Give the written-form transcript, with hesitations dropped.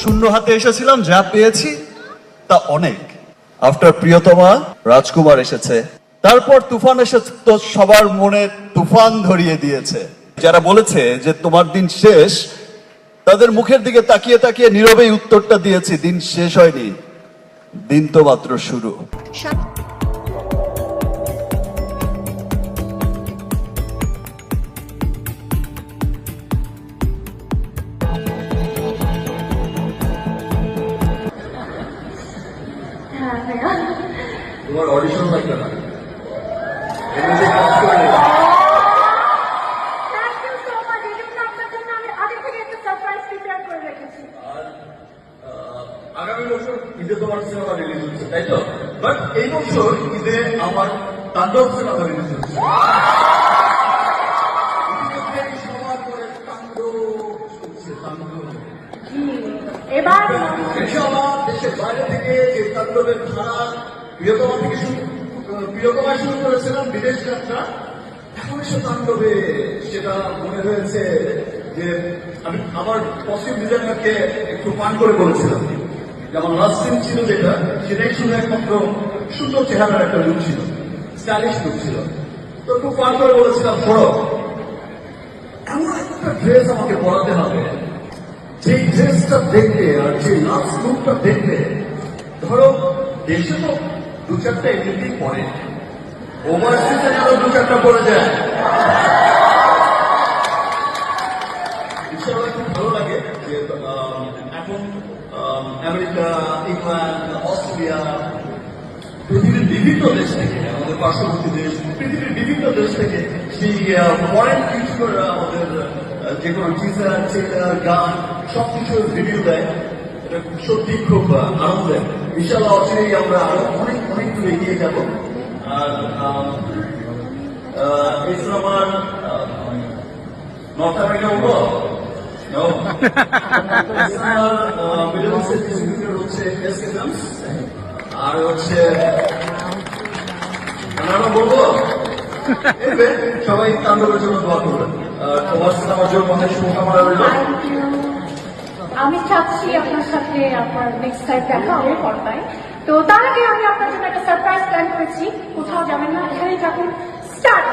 শূন্য হাতে এসেছিলাম, যা পেয়েছি তা অনেক। আফটার প্রিয়তমা রাজকুমার এসেছে, তারপর তুফান এসেছে, তো সবার মনে তুফান ধরিয়ে দিয়েছে। যারা বলেছে যে তোমার দিন শেষ, তাদের মুখের দিকে তাকিয়ে তাকিয়ে নীরবেই উত্তরটা দিয়েছি, দিন শেষ হয়নি, দিন তো মাত্র শুরু। তোমার অডিশন লাগবে না, আগামী বছর ঈদে তোমার সিনেমা রিলিজ হচ্ছে, তাই তো? বাট এই বছর ঈদে আমার তাণ্ডব সিনেমা রিলিজ হচ্ছে। এবার দেশের বাইরে থেকে যে তাণ্ডবের ধারা প্রিয়তমা শুরু করেছিলাম বিদেশ যাত্রা, এখন এসে তাণ্ডবে সেটা মনে হয়েছে যে আমি আমার কস্টিউম ডিজাইনারকে একটু পান করে বলেছিলাম যে আমার লাস্ট সিন ছিল যেটা, সেটাই শুধু একমাত্র সুন্দর চেহারার একটা লুক ছিল, স্টাইলিশ লুক ছিল। তো একটু পান করে বলেছিলাম, শোনো, এমন একটা ড্রেস আমাকে পরাতে হবে যে ড্রেসটা দেখলে আর যে লাস্ট লুকটা দেখলে, ধরো দেশে তো দু চারটা এমনিতেই পরে, ওভারসিজে যেন দু চারটা পড়ে যায়। ইনশাআল্লাহ খুব ভালো লাগে যে এখন আমেরিকা, ইংল্যান্ড, অস্ট্রেলিয়া, পৃথিবীর বিভিন্ন দেশ থেকে, আমাদের পার্শ্ববর্তী দেশ, পৃথিবীর বিভিন্ন দেশ থেকে সেই ফরেন কিছুরা আমাদের যে কোনো টিজার, ট্রেলার, গান সবকিছুর রিভিউ দেয়। এটা সত্যি খুব আনন্দের। ইনশাআল্লাহ অচিরেই আমরা আরো অনেক অনেক দূর এগিয়ে যাব। আর এই সিনেমার নর্থ আমেরিকা হলো মিডল ইস্টের ডিস্ট্রিবিউটর হচ্ছে এসকে ফিল্মস, আর হচ্ছে বলবো সবাই তাণ্ডবের জন্য দোয়া করবেন। তোমার সিনেমার জন্য অনেক শুভকামনা রইল। আমি চাচ্ছি আপনার সাথে আপনার নেক্সট টাইম দেখা হবে পর্দায়। তো তার আগে আমি আপনার জন্য একটা সারপ্রাইজ প্ল্যান করেছি। কোথাও যাবেন না, এখানেই থাকুন। স্টার্ট।